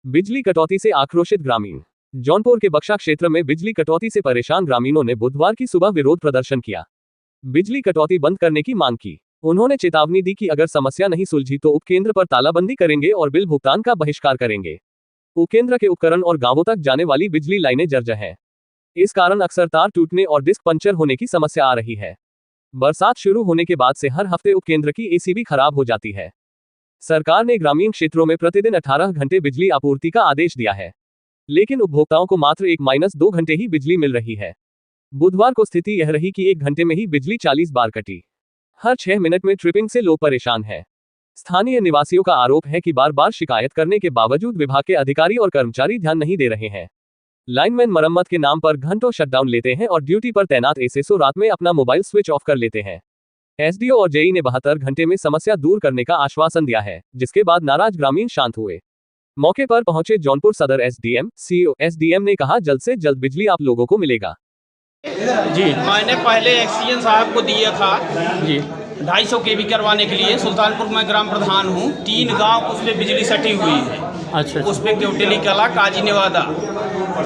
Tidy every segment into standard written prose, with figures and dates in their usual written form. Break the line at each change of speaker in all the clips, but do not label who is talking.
बिजली कटौती से आक्रोशित ग्रामीण। जौनपुर के बक्सा क्षेत्र में बिजली कटौती से परेशान ग्रामीणों ने बुधवार की सुबह विरोध प्रदर्शन किया। बिजली कटौती बंद करने की मांग की। उन्होंने चेतावनी दी कि अगर समस्या नहीं सुलझी तो उपकेंद्र पर तालाबंदी करेंगे और बिल भुगतान का बहिष्कार करेंगे। उपकेंद्र के उपकरण और गांवों तक जाने वाली बिजली लाइनें जर्जर हैं। इस कारण अक्सर तार टूटने और डिस्क पंचर होने की समस्या आ रही है। बरसात शुरू होने के बाद से हर हफ्ते उपकेंद्र की एसी भी खराब हो जाती है। सरकार ने ग्रामीण क्षेत्रों में प्रतिदिन 18 घंटे बिजली आपूर्ति का आदेश दिया है, लेकिन उपभोक्ताओं को मात्र 1-2 घंटे ही बिजली मिल रही है। बुधवार को स्थिति यह रही कि 1 घंटे में ही बिजली 40 बार कटी। हर 6 मिनट में ट्रिपिंग से लोग परेशान हैं। स्थानीय निवासियों का आरोप है कि बार बार शिकायत करने के बावजूद विभाग के अधिकारी और कर्मचारी ध्यान नहीं दे रहे हैं। लाइनमैन मरम्मत के नाम पर घंटों शटडाउन लेते हैं और ड्यूटी पर तैनात एसएसओ रात में अपना मोबाइल स्विच ऑफ कर लेते हैं। एसडीओ और जेई ने 72 घंटे में समस्या दूर करने का आश्वासन दिया है, जिसके बाद नाराज ग्रामीण शांत हुए। मौके पर पहुंचे जौनपुर सदर एसडीएम, सीईओ, एसडीएम ने कहा जल्द से जल्द बिजली आप लोगों को मिलेगा।
जी, मैंने पहले एक्सीएन साहब को दिया था जी 250 केवी करवाने के लिए। सुल्तानपुर में ग्राम प्रधान हूँ। 3 गांव उस पर बिजली सटी हुई है। अच्छा। उस पर केवटेली कला, काजी नेवादा।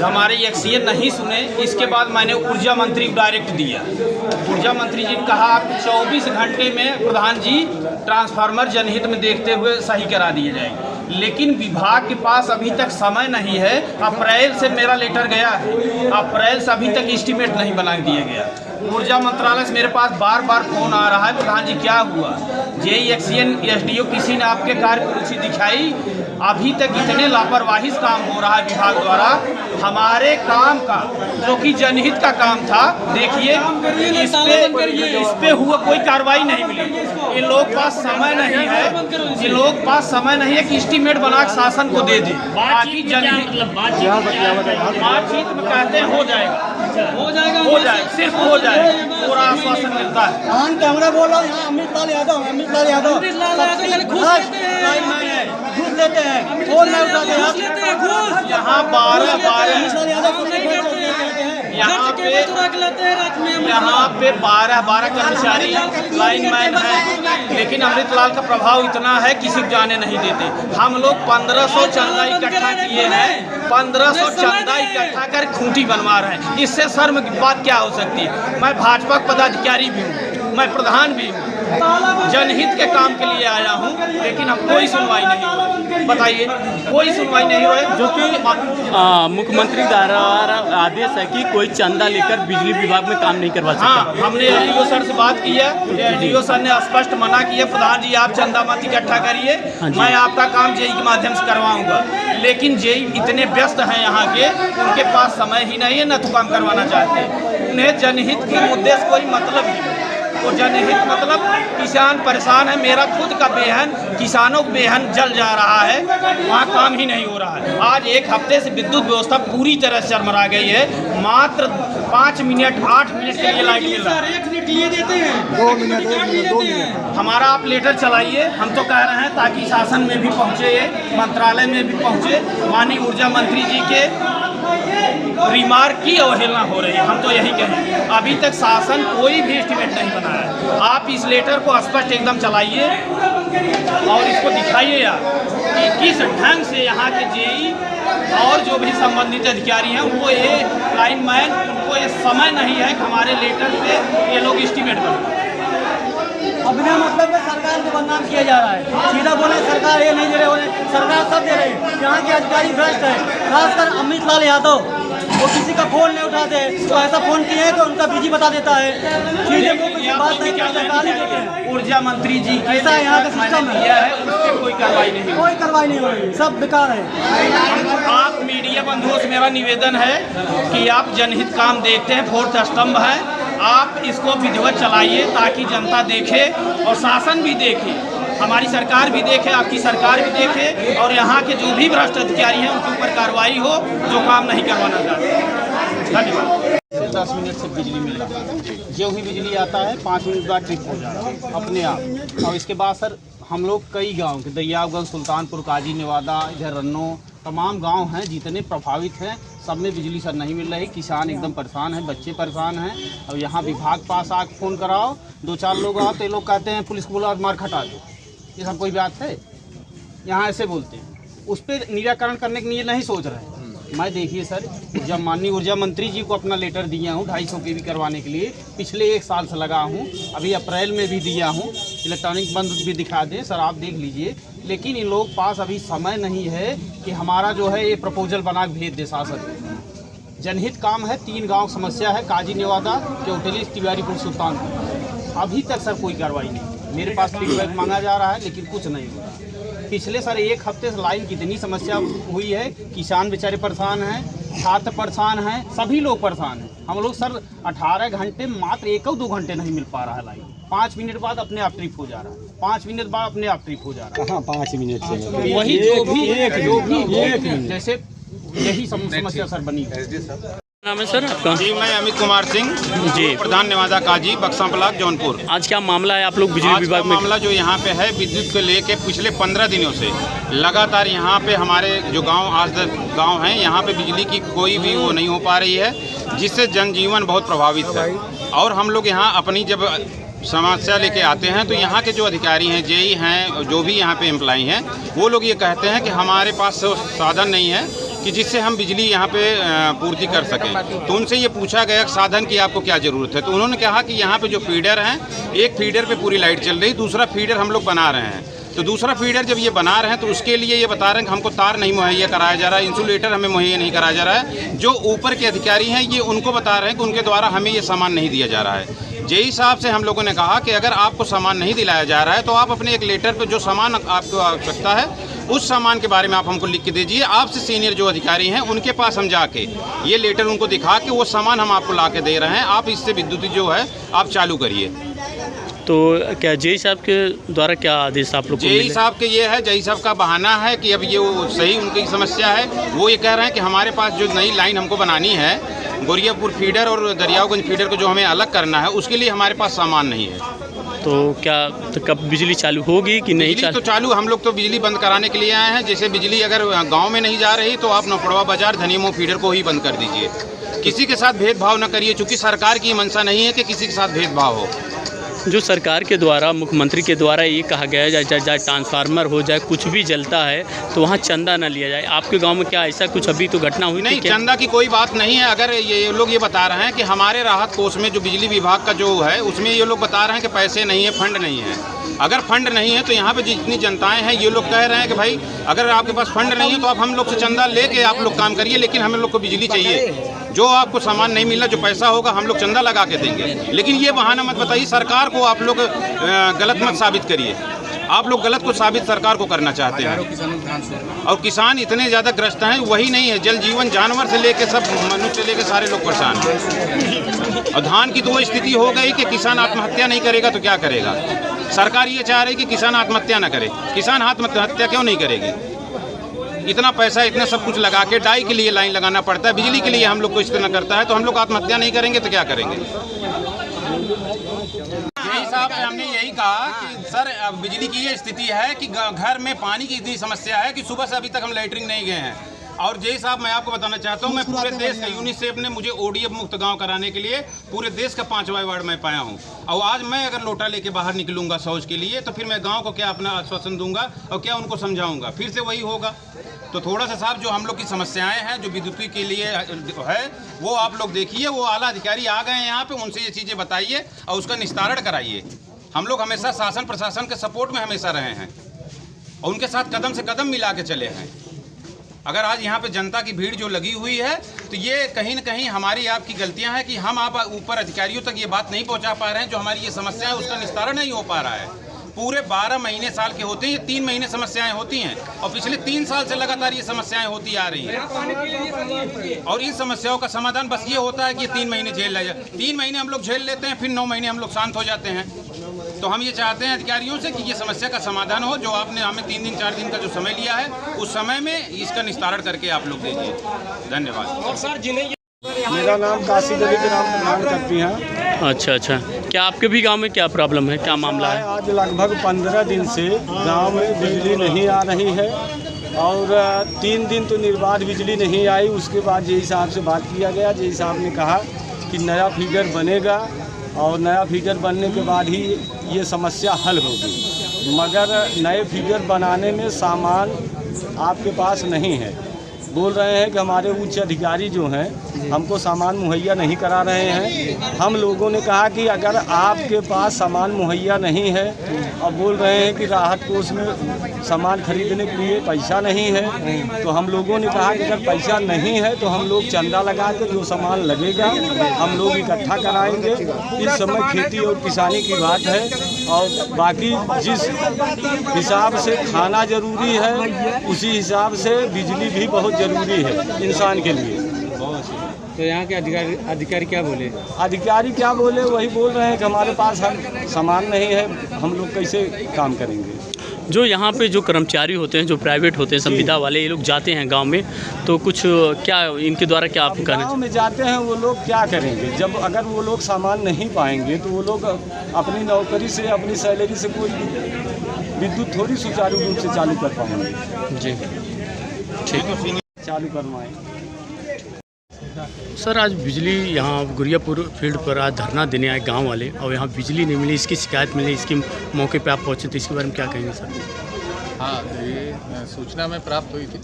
हमारे एक्सीएन नहीं सुने। इसके बाद मैंने ऊर्जा मंत्री को डायरेक्ट दिया। ऊर्जा मंत्री जी ने कहा आप 24 घंटे में प्रधान जी ट्रांसफार्मर जनहित में देखते हुए सही करा दिए जाएंगे, लेकिन विभाग के पास अभी तक समय नहीं है। अप्रैल से मेरा लेटर गया है, अप्रैल से अभी तक एस्टीमेट नहीं बना दिया गया। ऊर्जा मंत्रालय से मेरे पास बार बार फोन आ रहा है, प्रधान जी क्या हुआ? जेई, एक्सीएन, एसडीओ किसी ने आपके कार्य को रुचि दिखाई? अभी तक इतने लापरवाही से काम हो रहा है विभाग द्वारा। हमारे काम का जो कि जनहित का काम था, देखिए इस पे हुआ कोई कार्रवाई नहीं मिली। इन लोग पास समय नहीं है, इन लोग पास समय नहीं है कि एस्टीमेट बना के शासन को दे दे। बाकी जनहित बातचीत में कहते हैं हो जाएगा, सिर्फ हो जाएगा, पूरा आश्वासन मिलता है।
कैमरा बोल रहा हूँ, यहाँ अमित लाल यादव घूस लेते हैं, फोन नहीं उठाते हैं।
यहाँ 12 कर्मचारी लाइनमैन हैं, लेकिन अमृतलाल का प्रभाव इतना है किसी को जाने नहीं देते। हम लोग 1500 चंदा इकट्ठा किए हैं, 1500 चंदा इकट्ठा कर खूंटी बनवा रहे हैं। इससे शर्म की बात क्या हो सकती है? मैं भाजपा पदाधिकारी भी हूँ, मैं प्रधान भी हूँ, जनहित के काम के लिए आया हूँ, लेकिन अब कोई सुनवाई नहीं हो रही। बताइए, कोई सुनवाई नहीं हो रही।
जो कि मुख्यमंत्री द्वारा आदेश है कि कोई चंदा लेकर बिजली विभाग में काम नहीं करवा सकता।
हाँ, हमने एसडीओ सर से बात की है। एसडीओ सर ने स्पष्ट मना किया, प्रधान जी आप चंदा मत इकट्ठा करिए, मैं आपका काम जेई के माध्यम से करवाऊंगा। लेकिन जेई इतने व्यस्त हैं यहाँ के, उनके पास समय ही नहीं है, न तो काम करवाना चाहते। उन्हें जनहित के मुद्दे से कोई मतलब ही नहीं। तो जनहित मतलब किसान परेशान है। मेरा खुद का बेहन, किसानों का बेहन जल जा रहा है, वहाँ काम ही नहीं हो रहा है। आज 1 हफ्ते से विद्युत व्यवस्था पूरी तरह से चरमरा गई है। मात्र 5 मिनट 8 मिनट के लिए लाइट मिल रहा है।
1 मिनट लिए देते हैं, 2 मिनट।
हमारा आप लेटर चलाइए, हम तो कह रहे हैं ताकि शासन में भी पहुँचे, मंत्रालय में भी पहुँचे। माननीय ऊर्जा मंत्री जी के रिमार्क की अवहेलना हो रही है, हम तो यही कहें। अभी तक शासन कोई भी एस्टीमेट नहीं बनाया है। आप इस लेटर को स्पष्ट एकदम चलाइए और इसको दिखाइए यार कि किस ढंग से यहाँ के जेई और जो भी संबंधित अधिकारी हैं उनको ये लाइनमैन, उनको ये समय नहीं है कि हमारे लेटर पे ये लोग एस्टीमेट बनाएं।
अब बिना मतलब में सरकार को बदनाम किया जा रहा है। सीधा बोले सरकार ये नहीं दे रहे, सरकार सब दे रहे हैं। यहाँ के अधिकारी भ्रष्ट है, खासकर अमित लाल यादव। वो किसी का फोन नहीं उठाते, तो ऐसा फोन किए तो उनका बिजी बता देता है। सीधे को कुछ बात नहीं करते, गाली देते हैं।
ऊर्जा मंत्री जी
ऐसा यहाँ का सिस्टम है,
उस पर कोई कार्रवाई नहीं
हो रही, सब बेकार है।
आप मीडिया बंधुओं से मेरा निवेदन है कि आप जनहित काम देखते हैं, 4th स्तंभ है, आप इसको विधिवत चलाइए ताकि जनता देखे और शासन भी देखे, हमारी सरकार भी देखे, आपकी सरकार भी देखे, और यहाँ के जो भी भ्रष्ट अधिकारी हैं उनके ऊपर कार्रवाई हो जो काम नहीं करवाना चाहते। धन्यवाद।
10 मिनट से बिजली मिल रहा है। जो भी बिजली आता है 5 मिनट बाद ट्रिप हो जाता है अपने आप। और इसके बाद सर हम लोग कई गांव के दरियागंज, सुल्तानपुर, काजी नेवादा, इधर रन्नो, तमाम गांव हैं जितने प्रभावित हैं, सब में बिजली सर नहीं मिल रही। किसान एकदम परेशान हैं, बच्चे परेशान हैं। और यहाँ विभाग पास आके फ़ोन कराओ, 2-4 लोग आओ तो ये लोग कहते हैं पुलिस को बुलाओ, मार खटा दो। ये सब कोई बात है? यहाँ ऐसे बोलते हैं। उस पर निराकरण करने के लिए नहीं सोच रहे हैं। मैं देखिए सर, जब माननीय ऊर्जा मंत्री जी को अपना लेटर दिया हूँ 250 kV करवाने के लिए, पिछले 1 साल से लगा हूँ, अभी अप्रैल में भी दिया हूँ, इलेक्ट्रॉनिक बंद भी दिखा दें सर, आप देख लीजिए। लेकिन इन लोग पास अभी समय नहीं है कि हमारा जो है ये प्रपोजल बना के भेज दे शासन। जनहित काम है, 3 गांव समस्या है, काजी नेवादा, केवटली, तिवारीपुर, सुल्तानपुर। अभी तक सर कोई कार्रवाई नहीं। मेरे पास फीडबैक मांगा जा रहा है लेकिन कुछ नहीं हो रहा। पिछले सर 1 हफ्ते से लाइन की इतनी समस्या हुई है, किसान बेचारे परेशान हैं, छात्र परेशान हैं, सभी लोग परेशान हैं। हम लोग सर 18 घंटे मात्र 1-2 घंटे नहीं मिल पा रहा है लाइन। 5 मिनट बाद अपने आप ट्रिप हो जा रहा है, 5 मिनट बाद अपने आप ट्रिप हो जा रहा है।
कहाँ 5 मिनट से
वही जो भी जैसे यही समस्या सर बनी है।
नाम है सर आपका?
जी, मैं अमित कुमार सिंह
जी,
प्रधान नेवादा काजी, बक्सा ब्लॉक, जौनपुर।
आज क्या मामला है आप लोग बिजली
आज
विभाग
का
में?
मामला जो यहाँ पे है, विद्युत को लेके पिछले 15 दिनों से लगातार यहाँ पे हमारे जो गांव 8-10 गांव हैं, यहाँ पे बिजली की कोई भी वो नहीं हो पा रही है, जिससे जनजीवन बहुत प्रभावित है। और हम लोग यहाँ अपनी जब समस्या लेके आते हैं तो यहाँ के जो अधिकारी हैं, जेई हैं, जो भी यहाँ पे एम्प्लॉई हैं, वो लोग ये कहते हैं कि हमारे पास साधन नहीं है कि जिससे हम बिजली यहाँ पे पूर्ति कर सकें। तो उनसे ये पूछा गया साधन की आपको क्या ज़रूरत है, तो उन्होंने कहा कि यहाँ पे जो फीडर हैं, एक फीडर पे पूरी लाइट चल रही, दूसरा फीडर हम लोग बना रहे हैं। तो दूसरा फीडर जब ये बना रहे हैं तो उसके लिए ये बता रहे हैं कि हमको तार नहीं मुहैया कराया जा रहा है, इंसुलेटर हमें मुहैया नहीं कराया जा रहा है। जो ऊपर के अधिकारी हैं ये उनको बता रहे हैं कि उनके द्वारा हमें ये सामान नहीं दिया जा रहा है। जेई साहब से हम लोगों ने कहा कि अगर आपको सामान नहीं दिलाया जा रहा है तो आप अपने एक लेटर पे जो सामान आपको आवश्यकता है उस सामान के बारे में आप हमको लिख के दीजिए। आपसे सीनियर जो अधिकारी हैं उनके पास हम जाके ये लेटर उनको दिखा के वो सामान हम आपको ला के दे रहे हैं, आप इससे विद्युत जो है आप चालू करिए।
तो क्या जेई साहब के द्वारा क्या आदेश आप लोग को
जेई
मिले?
साहब के ये है, जेई साहब का बहाना है कि अब ये वो सही उनकी समस्या है। वो ये कह रहे हैं कि हमारे पास जो नई लाइन हमको बनानी है, गोरियापुर फीडर और दरियागंज फीडर को जो हमें अलग करना है, उसके लिए हमारे पास सामान नहीं है।
तो क्या तो कब बिजली चालू होगी कि नहीं?
बिजली तो चालू, हम लोग तो बिजली बंद कराने के लिए आए हैं। जैसे बिजली अगर गांव में नहीं जा रही तो आप नौपड़वा बाजार धनियामो फीडर को ही बंद कर दीजिए। किसी के साथ भेदभाव न करिए, चूँकि सरकार की मंशा नहीं है कि किसी के साथ भेदभाव हो।
जो सरकार के द्वारा, मुख्यमंत्री के द्वारा ये कहा गया है चाहे ट्रांसफार्मर हो जाए, कुछ भी जलता है तो वहाँ चंदा न लिया जाए। आपके गांव में क्या ऐसा कुछ अभी तो घटना हुई
नहीं?
थी?
चंदा की कोई बात नहीं है। अगर ये लोग ये बता रहे हैं कि हमारे राहत कोष में जो बिजली विभाग का जो है उसमें ये लोग बता रहे हैं कि पैसे नहीं है, फंड नहीं है। अगर फंड नहीं है तो यहाँ पे जितनी जनताएं हैं ये लोग कह रहे हैं कि भाई अगर आपके पास फंड नहीं है तो आप हम लोग से चंदा लेके आप लोग काम करिए, लेकिन हम लोग को बिजली चाहिए। जो आपको सामान नहीं मिला, जो पैसा होगा हम लोग चंदा लगा के देंगे। लेकिन ये बहाना मत बताइए, सरकार को आप लोग गलत मत साबित करिए। आप लोग गलत को साबित सरकार को करना चाहते हैं। और किसान इतने ज़्यादा ग्रस्त हैं, वही नहीं है, जल जीवन जानवर से लेके सब मनुष्य से लेके सारे लोग परेशान हैं। और धान की तो वो स्थिति हो गई कि किसान आत्महत्या नहीं करेगा तो क्या करेगा। सरकार ये चाह रही कि किसान आत्महत्या ना करे। किसान आत्महत्या क्यों नहीं करेगी? इतना पैसा इतना सब कुछ लगा के डाई के लिए लाइन लगाना पड़ता है, बिजली के लिए हम लोग को इस तरह करता है, तो हम लोग आत्महत्या नहीं करेंगे तो क्या करेंगे? यही साहब से हमने यही कहा कि सर अब बिजली की ये स्थिति है कि घर में पानी की इतनी समस्या है कि सुबह से अभी तक हम लैट्रिन नहीं गए हैं। और जय साहब, मैं आपको बताना चाहता हूँ, मैं पूरे देश का यूनिसेफ ने मुझे ओडीएफ मुक्त गांव कराने के लिए पूरे देश का 5वां वार्ड में पाया हूँ। और आज मैं अगर लोटा लेके बाहर निकलूंगा शौच के लिए तो फिर मैं गांव को क्या अपना आश्वासन दूंगा और क्या उनको समझाऊंगा? फिर से वही होगा। तो थोड़ा सा साहब जो हम लोग की समस्याएं हैं जो विद्युत के लिए है वो आप लोग देखिए। वो आला अधिकारी आ गए हैं यहाँ पे, उनसे ये चीज़ें बताइए और उसका निस्तारण कराइए। हम लोग हमेशा शासन प्रशासन के सपोर्ट में हमेशा रहे हैं और उनके साथ कदम से कदम मिला के चले हैं। अगर आज यहाँ पे जनता की भीड़ जो लगी हुई है तो ये कहीं न कहीं हमारी आपकी गलतियाँ हैं कि हम आप ऊपर अधिकारियों तक ये बात नहीं पहुँचा पा रहे हैं। जो हमारी ये समस्या है उसका निस्तारण नहीं हो पा रहा है। पूरे 12 महीने साल के होते हैं, ये 3 महीने समस्याएं होती हैं और पिछले 3 साल से लगातार ये समस्याएं होती आ रही हैं। और इन समस्याओं का समाधान बस ये होता है कि 3 महीने झेल लिया जाए। 3 महीने हम लोग झेल लेते हैं, फिर 9 महीने हम लोग शांत हो जाते हैं। तो हम ये चाहते हैं अधिकारियों से कि ये समस्या का समाधान हो। जो आपने हमें 3 दिन 4 दिन का जो समय लिया है उस समय में इसका निस्तारण करके आप लोग दीजिए। धन्यवाद।
मेरा नाम काशी देवी के नाम प्रधान करती हैं।
अच्छा अच्छा, क्या आपके भी गांव में क्या प्रॉब्लम है, क्या मामला है?
आज लगभग 15 दिन से गांव में बिजली नहीं आ रही है और 3 दिन तो निर्बाध बिजली नहीं आई। उसके बाद जेई साहब से बात किया गया। जेई साहब ने कहा कि नया फीडर बनेगा और नया फीडर बनने के बाद ही ये समस्या हल होगी। मगर नए फीडर बनाने में सामान आपके पास नहीं है। बोल रहे हैं कि हमारे उच्च अधिकारी जो हैं हमको सामान मुहैया नहीं करा रहे हैं। हम लोगों ने कहा कि अगर आपके पास सामान मुहैया नहीं है और बोल रहे हैं कि राहत कोष में सामान खरीदने के लिए पैसा नहीं है, तो हम लोगों ने कहा कि अगर पैसा नहीं है तो हम लोग चंदा लगा के जो सामान लगेगा हम लोग इकट्ठा कराएंगे। इस समय खेती और किसानी की बात है और बाकी जिस हिसाब से खाना ज़रूरी है उसी हिसाब से बिजली भी बहुत ज़रूरी है इंसान के लिए।
तो यहाँ के अधिकारी क्या बोले?
अधिकारी क्या बोले वही बोल रहे हैं कि हमारे पास सामान नहीं है, हम लोग कैसे काम करेंगे।
जो यहाँ पे जो कर्मचारी होते हैं, जो प्राइवेट होते हैं, संविदा वाले, ये लोग जाते हैं गांव में, तो कुछ क्या इनके द्वारा क्या आप कहना?
गाँव में जाते हैं वो लोग क्या करेंगे? जब अगर वो लोग सामान नहीं पाएंगे तो वो लोग अपनी नौकरी से, अपनी सैलरी से कोई विद्युत थोड़ी सुचारू रूप से चालू कर पाएंगे।
जी ठीक,
चालू करवाएं।
सर आज बिजली यहाँ गुरियापुर फील्ड पर आज धरना देने आए गांव वाले और यहाँ बिजली नहीं मिली, इसकी शिकायत मिली, इसकी मौके पे आप पहुँचे, तो इसके बारे में क्या कहेंगे सर?
हाँ, ये सूचना में प्राप्त हुई थी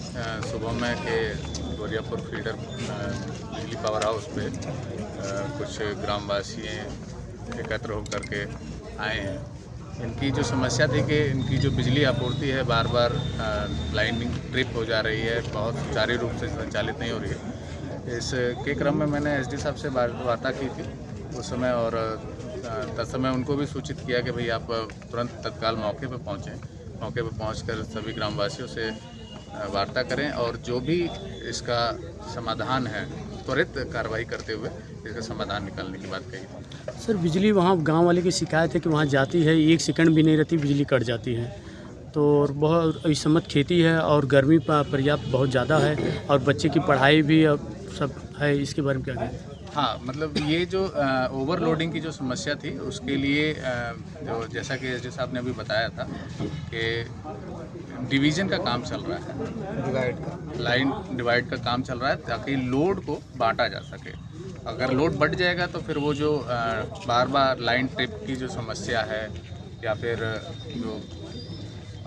सुबह में कि गुरियापुर फीडर बिजली पावर हाउस पे कुछ ग्रामवासी एकत्र होकर के आए हैं। इनकी जो समस्या थी कि इनकी जो बिजली आपूर्ति है बार बार लाइनिंग ट्रिप हो जा रही है, बहुत सुचारू रूप से संचालित नहीं हो रही है। इसके क्रम में मैंने एसडी साहब से वार्ता की थी उस समय और तत्समय उनको भी सूचित किया कि भाई आप तुरंत तत्काल मौके पर पहुँचें, मौके पर पहुंचकर सभी ग्रामवासियों से वार्ता करें और जो भी इसका समाधान है त्वरित कार्रवाई करते हुए इसका समाधान निकालने की बात कही।
सर बिजली वहाँ गांव वाले की शिकायत है कि वहाँ जाती है 1 सेकंड भी नहीं रहती, बिजली कट जाती है। तो बहुत इस समय खेती है और गर्मी पर्याप्त बहुत ज़्यादा है और बच्चे की पढ़ाई भी सब है, इसके बारे में क्या कहें?
हाँ, मतलब ये जो ओवरलोडिंग की जो समस्या थी उसके लिए जो जैसा कि एसडी साहब ने अभी बताया था कि डिवीज़न का काम चल रहा है, लाइन डिवाइड का काम चल रहा है ताकि लोड को बांटा जा सके। अगर लोड बढ़ जाएगा तो फिर वो जो बार बार लाइन ट्रिप की जो समस्या है या फिर जो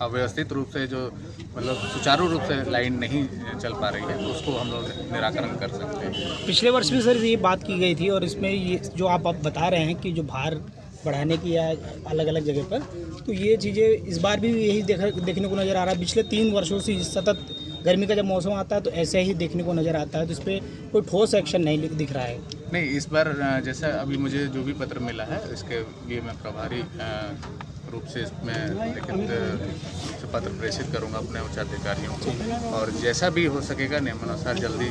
अव्यवस्थित रूप से जो मतलब सुचारू रूप से लाइन नहीं चल पा रही है तो उसको हम लोग निराकरण कर सकते हैं।
पिछले वर्ष भी सर ये बात की गई थी और इसमें ये जो आप बता रहे हैं कि जो भार बढ़ाने की या अलग अलग जगह पर, तो ये चीज़ें इस बार भी यही देखने को नज़र आ रहा है। पिछले 3 वर्षों से सतत गर्मी का जब मौसम आता है तो ऐसे ही देखने को नज़र आता है, तो इस पर कोई ठोस एक्शन नहीं दिख रहा है।
नहीं, इस बार जैसा अभी मुझे जो भी पत्र मिला है इसके लिए मैं प्रभारी रूप से इसमें लिखित से पत्र प्रेषित करूंगा अपने उच्च अधिकारियों को और जैसा भी हो सकेगा नियमानुसार जल्दी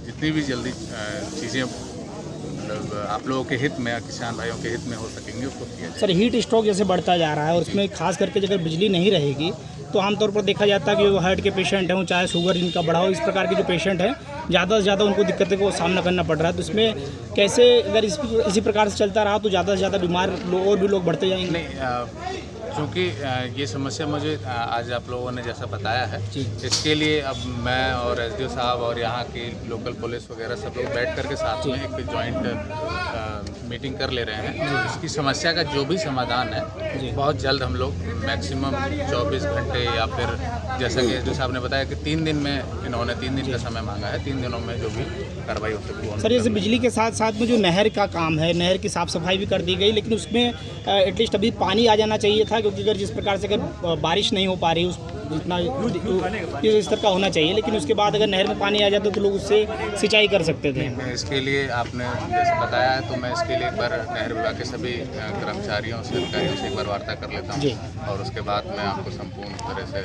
जितनी भी जल्दी चीज़ें मतलब आप लोगों के हित में, किसान भाइयों के हित में हो सकेंगे उसको किया जाए।
सर हीट स्ट्रोक जैसे बढ़ता जा रहा है और उसमें खास करके अगर बिजली नहीं रहेगी तो आमतौर पर देखा जाता है कि वो हार्ट के पेशेंट हों, चाहे शुगर जिनका बढ़ा हो, इस प्रकार के जो पेशेंट हैं ज़्यादा से ज़्यादा उनको दिक्कतें को सामना करना पड़ रहा है। तो इसमें कैसे अगर इसी प्रकार से चलता रहा तो ज़्यादा से ज़्यादा बीमार और भी लोग बढ़ते जाएंगे?
नहीं, क्योंकि ये समस्या मुझे आज आप लोगों ने जैसा बताया है इसके लिए अब मैं और एसडीओ साहब और यहाँ की लोकल पुलिस वगैरह सब लोग बैठ कर के साथ में एक जॉइंट मीटिंग कर ले रहे हैं। इसकी समस्या का जो भी समाधान है बहुत जल्द हम लोग मैक्सिमम 24 घंटे या फिर जैसा कि एसडीओ साहब ने बताया कि 3 दिन में इन्होंने 3 दिन का समय मांगा है, 3 दिनों में जो भी कार्रवाई हो सकती है।
सर जैसे बिजली के साथ साथ में जो नहर का काम है, नहर की साफ़ सफाई भी कर दी गई, लेकिन उसमें एटलीस्ट अभी पानी आ जाना चाहिए था, क्योंकि अगर जिस प्रकार से अगर बारिश नहीं हो पा रही उस जितना इस स्तर का होना चाहिए, लेकिन उसके बाद अगर नहर में पानी आ जाता तो लोग उससे सिंचाई कर सकते थे।
इसके लिए आपने जैसे बताया है तो मैं इसके लिए एक बार नहर विभाग के सभी कर्मचारियों से, अधिकारियों से एक बार वार्ता कर लेता हूँ और उसके बाद मैं आपको संपूर्ण तरह से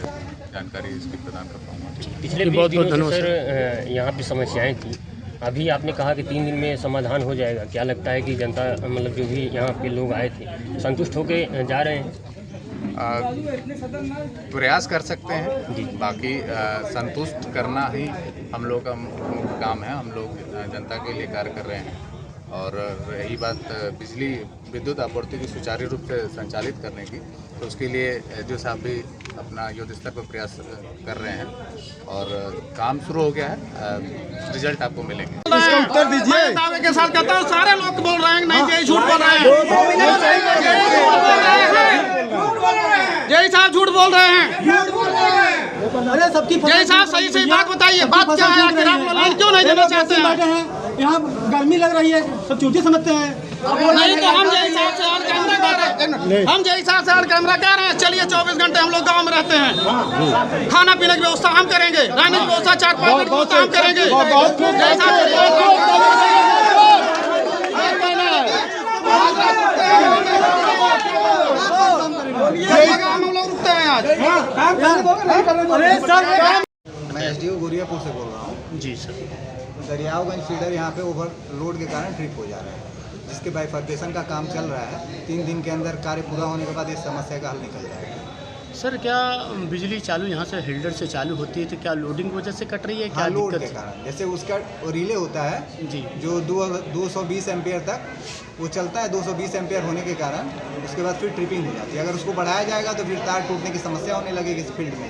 जानकारी इसकी प्रदान कर पाऊँगा।
पिछले 20 दिनों से सर यहाँ पर समस्याएँ थी, अभी आपने कहा कि 3 दिन में समाधान हो जाएगा। क्या लगता है कि जनता मतलब जो भी यहाँ पे लोग आए थे संतुष्ट होकर जा रहे हैं?
प्रयास कर सकते हैं, बाकी संतुष्ट करना ही हम लोग का काम है। हम लोग जनता के लिए कार्य कर रहे हैं और रही बात बिजली विद्युत आपूर्ति की सुचारू रूप से संचालित करने की, तो उसके लिए एसडीओ साहब भी अपना युद्ध स्तर पर प्रयास कर रहे हैं और काम शुरू हो गया है, रिजल्ट आपको मिलेंगे।
इसका उत्तर दीजिए।
मैं दावे के साथ कहता हूँ सारे लोग बोल रहे हैं नहीं, जय झूठ बोल रहे हैं, जय साहब झूठ बोल रहे हैं।
अरे सबकी
जय साहब सही सही बात बताइए, बात क्या है आखिर आप लाइन क्यों नहीं देना चाहते हैं?
बैठे हैं यहाँ, गर्मी लग रही है, सब चूटी समझते हैं।
नहीं तो हम जय साहब से ऑन कैमरा कह रहे हैं, हम जय साहब से ऑन कैमरा कह रहे हैं, चलिए 24 घंटे हम लोग गांव में रहते हैं, खाना पीने की व्यवस्था हम करेंगे, रहने की व्यवस्था 4-5 दिन की व्यवस्था हम करेंगे। जय साहब हम लोग रुकते हैं आज।
मैं एसडीओ गोरियापुर से बोल रहा हूँ।
जी सर।
दरियागंज फीडर यहाँ पे ओवरलोड के कारण ट्रिप हो जा रहा है, जिसके बाइफर्केशन का काम चल रहा है। 3 दिन के अंदर कार्य पूरा होने के बाद इस समस्या का हल निकल जाएगा।
सर क्या बिजली चालू यहाँ से हिल्डर से चालू होती है तो क्या लोडिंग वजह से कट रही है? क्या
लोड
दिक्कत
के कारण, जैसे उसका रिले होता है
जी,
जो 220 एम्पियर तक वो चलता है, 220 एम्पियर होने के कारण उसके बाद फिर ट्रिपिंग हो जाती है। अगर उसको बढ़ाया जाएगा तो फिर तार टूटने की समस्या होने लगेगी इस फील्ड में,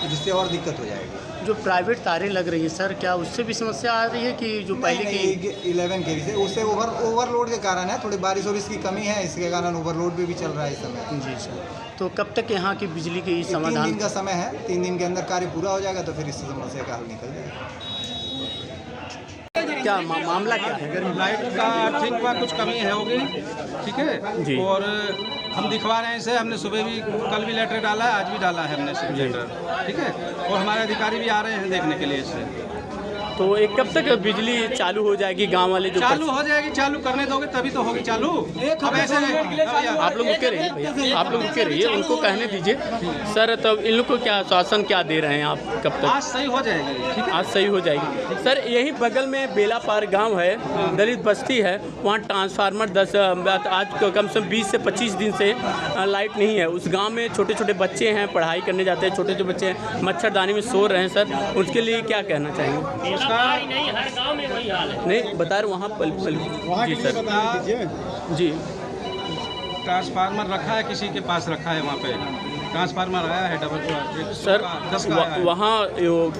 जिससे और दिक्कत हो जाएगी।
जो प्राइवेट तारें लग रही है सर, क्या उससे भी समस्या आ रही है कि जो पहले की
11 के से उससे ओवरलोड के कारण है, थोड़ी बारिश और इसकी कमी है, इसके कारण ओवरलोड भी चल रहा है इस समय।
जी सर। तो कब तक यहाँ की बिजली की
3
समाधान?
दिन का समय है, 3 दिन के अंदर कार्य पूरा हो जाएगा तो फिर इस समस्या का हल निकल जाएगा।
क्या मामला क्या है?
लाइट का अर्थिंग का कुछ कमी है होगी, ठीक है
जी।
और हम दिखवा रहे हैं इसे, हमने सुबह भी, कल भी लेटर डाला है, आज भी डाला है हमने लेटर, ठीक है, और हमारे अधिकारी भी आ रहे हैं देखने के लिए इसे।
तो एक कब तक बिजली चालू हो जाएगी? गांव वाले जो
चालू हो जाएगी, चालू करने दोगे तभी तो होगी चालू। अब ऐसे
आप लोग रुके रहिए भैया, आप लोग रुके रहिए, उनको कहने दीजिए सर। तब इन लोग को क्या आश्वासन क्या दे रहे हैं आप? कब तक
आज सही हो जाएगी? ठीक है,
आज सही हो जाएगी सर। यही बगल में बेलापार गांव है, दलित बस्ती है, वहाँ ट्रांसफार्मर आज कम से कम 20 से 25 दिन से लाइट नहीं है। उस गांव में छोटे छोटे बच्चे हैं, पढ़ाई करने जाते हैं, छोटे छोटे बच्चे मच्छरदानी में सो रहे हैं सर, उसके लिए क्या कहना चाहेंगे?
नहीं हर गांव में वही हाल है।
नहीं बता रहे वहाँ जी सर जी।
ट्रांसफार्मर रखा है, किसी के पास रखा है, वहाँ पे ट्रांसफार्मर आया है डबल
सर। वहाँ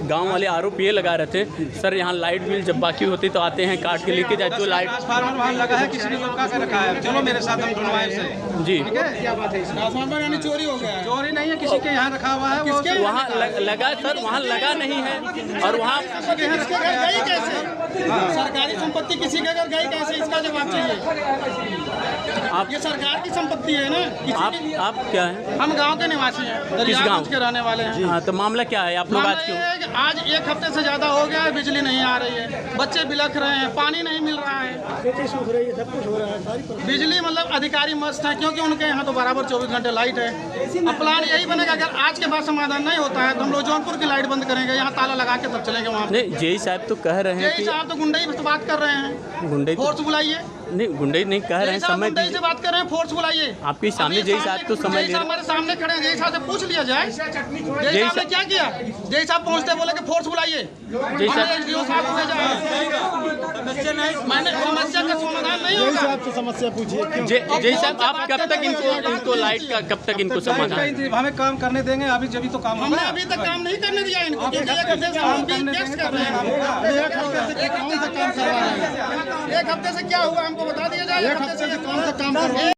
गांव वाले आरोप ये लगा रहे थे सर, यहाँ लाइट बिल जब बाकी होती तो आते हैं काट के लेके जाते, जो लाइट
ट्रांसफार्मर वहाँ लगा है, किसी ने लगा के रखा है। चलो मेरे साथ हम ढूंढवाएं से।
जी,
ठीक है, ट्रांसफार्मर यानी चोरी हो गया? चोरी नहीं है, किसी के यहाँ रखा हुआ है।
वहाँ लगा सर, वहाँ लगा नहीं है। और वहाँ
सरकारी संपत्ति किसी के घर गई कैसे, इसका जवाब चाहिए।
आप
ये सरकार की संपत्ति है ना।
आप क्या हैं?
हम गांव के निवासी हैं, दरियागंज के रहने वाले हैं।
हाँ, तो मामला क्या है? आप लोग आज क्यों?
आज 1 हफ्ते से ज़्यादा हो गया है, बिजली नहीं आ रही है, बच्चे बिलख रहे हैं, पानी नहीं मिल रहा है, बिजली मतलब अधिकारी मस्त है, क्योंकि उनके यहाँ तो बराबर 24 घंटे लाइट है। अब प्लान यही बनेगा, अगर आज के बाद समाधान नहीं होता है तो हम लोग जौनपुर की लाइट बंद करेंगे, यहाँ ताला लगा के तब चलेंगे वहाँ।
नहीं, जेई साहब तो कह रहे हैं
जेई साहब तो गुंडई से बात कर रहे हैं,
गुंडई
फोर्स बुलाइए।
नहीं, गुंडई नहीं कह रहे हैं, समय
से बात कर रहे हैं, फोर्स बुलाइए।
आपके सामने जेई साहब तो समय ले,
हमारे सामने खड़े हैं, जेई साहब से पूछ लिया जाए जेई साहब ने क्या किया। जेई साहब पहुंचते बोले कि फोर्स बुलाइए,
जेई साहब
मैंने समस्या का समाधान नहीं होगा।
समस्या पूछिए।
जेई साहब आप कब तक इनको लाइट का कब तक इनको समाधान?
हमें काम करने देंगे, अभी जब तो काम
हमने अभी तक काम नहीं करने दिया इनको, क्योंकि 1 हफ्ते से हम भी टेस्ट कर रहे हैं। 1 हफ्ते से क्या हुआ हमको बता दिया जाए। 1 हफ्ते से कौन सा काम कर रहे हैं?